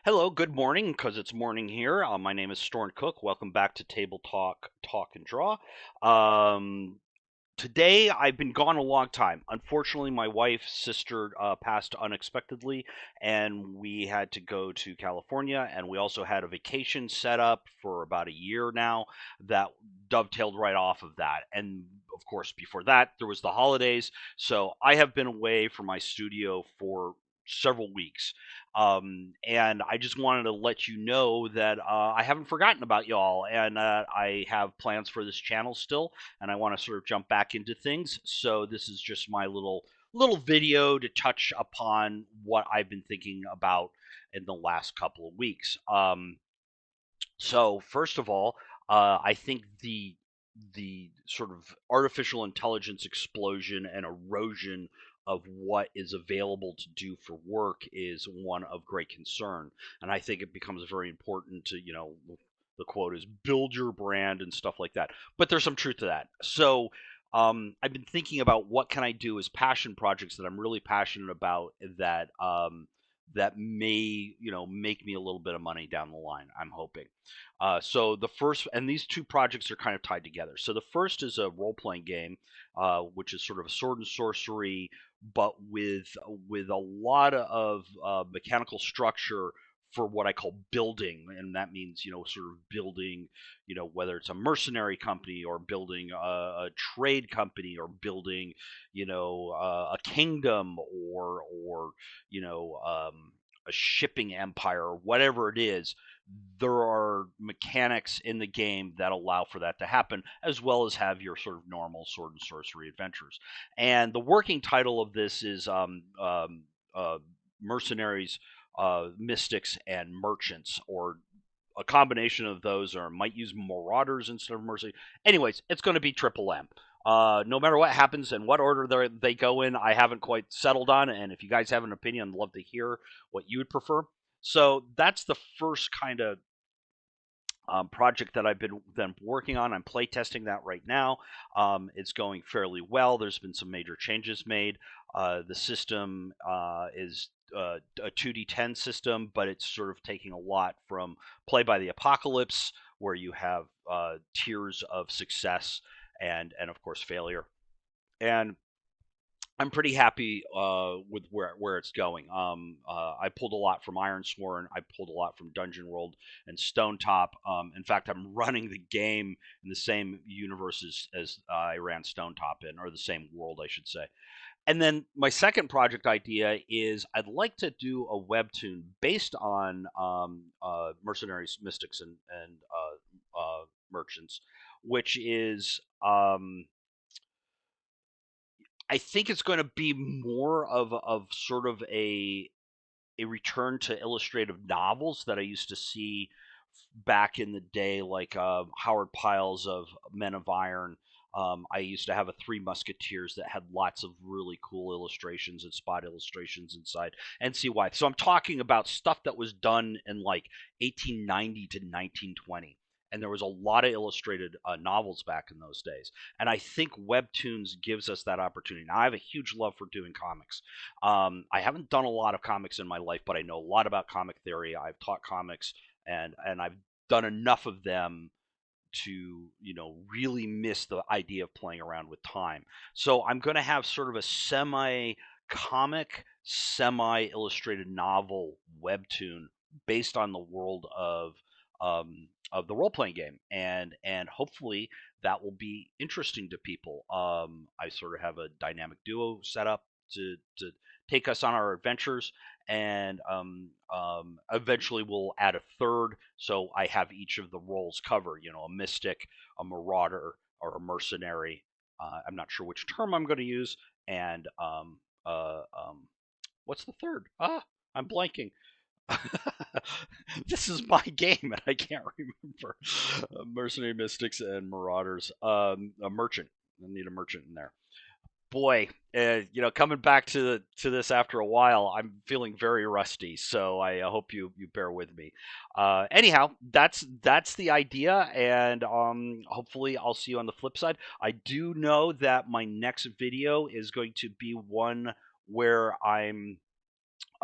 Hello, good morning, because it's morning here. My name is Storn Cook. Welcome back to Table Talk and Draw. Um, Today, I've been gone a long time. Unfortunately, my wife's sister passed unexpectedly, and we had to go to California. And we also had a vacation set up for about a year now that dovetailed right off of that. And of course, before that, there was the holidays. So I have been away from my studio for several weeks. And I just wanted to let you know that I haven't forgotten about y'all, and I have plans for this channel still, and I want to sort of jump back into things. So this is just my little video to touch upon what I've been thinking about in the last couple of weeks. So first of all, I think the sort of artificial intelligence explosion and erosion of what is available to do for work is one of great concern, and I think it becomes very important to the quote is build your brand and stuff like that. But there's some truth to that. So I've been thinking about what can I do as passion projects that I'm really passionate about that may make me a little bit of money down the line. I'm hoping. So the first, and these two projects are kind of tied together. So the first is a role playing game, which is sort of a sword and sorcery, but with a lot of mechanical structure for what I call building, and that means sort of building, whether it's a mercenary company or building a trade company or building, a kingdom or a shipping empire or whatever it is. There are mechanics in the game that allow for that to happen, as well as have your sort of normal sword and sorcery adventures. And the working title of this is Mercenaries, Mystics, and Merchants, or a combination of those, or might use Marauders instead of Mercy. Anyways, it's going to be Triple M. No matter what happens and what order they go in, I haven't quite settled on. And if you guys have an opinion, I'd love to hear what you would prefer. So that's the first kind of project that I've been working on. I'm playtesting that right now. It's going fairly well. There's been some major changes made. The system is a 2d10 system, but it's sort of taking a lot from Play by the Apocalypse, where you have tiers of success and of course failure. And I'm pretty happy with where it's going. I pulled a lot from Ironsworn. I pulled a lot from Dungeon World and Stone Top. In fact, I'm running the game in the same universe as I ran Stone Top in, or the same world, I should say. And then my second project idea is I'd like to do a webtoon based on Mercenaries, Mystics, and Merchants, which is I think it's going to be more of sort of a return to illustrative novels that I used to see back in the day, like Howard Pyle's of Men of Iron. I used to have a Three Musketeers that had lots of really cool illustrations and spot illustrations inside, and see why. So I'm talking about stuff that was done in like 1890 to 1920. And there was a lot of illustrated novels back in those days. And I think Webtoons gives us that opportunity. Now, I have a huge love for doing comics. I haven't done a lot of comics in my life, but I know a lot about comic theory. I've taught comics, and I've done enough of them to really miss the idea of playing around with time. So I'm going to have sort of a semi comic, semi illustrated novel webtoon based on the world of the role playing game, and hopefully that will be interesting to people. I sort of have a dynamic duo set up to take us on our adventures, and eventually we'll add a third, so I have each of the roles covered. A mystic, a marauder, or a mercenary. I'm not sure which term I'm going to use, and what's the third? I'm blanking. This is my game, and I can't remember. Mercenary, mystics, and marauders. A merchant. I need a merchant in there. Boy, coming back to this after a while, I'm feeling very rusty. So I hope you bear with me. Anyhow, that's the idea, and hopefully I'll see you on the flip side. I do know that my next video is going to be one where I'm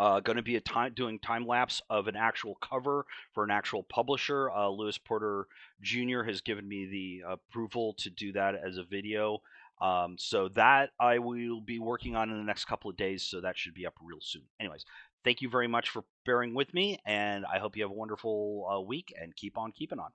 Going to be doing time lapse of an actual cover for an actual publisher. Lewis Porter Jr. has given me the approval to do that as a video. So that I will be working on in the next couple of days. So that should be up real soon. Anyways, thank you very much for bearing with me, and I hope you have a wonderful week and keep on keeping on.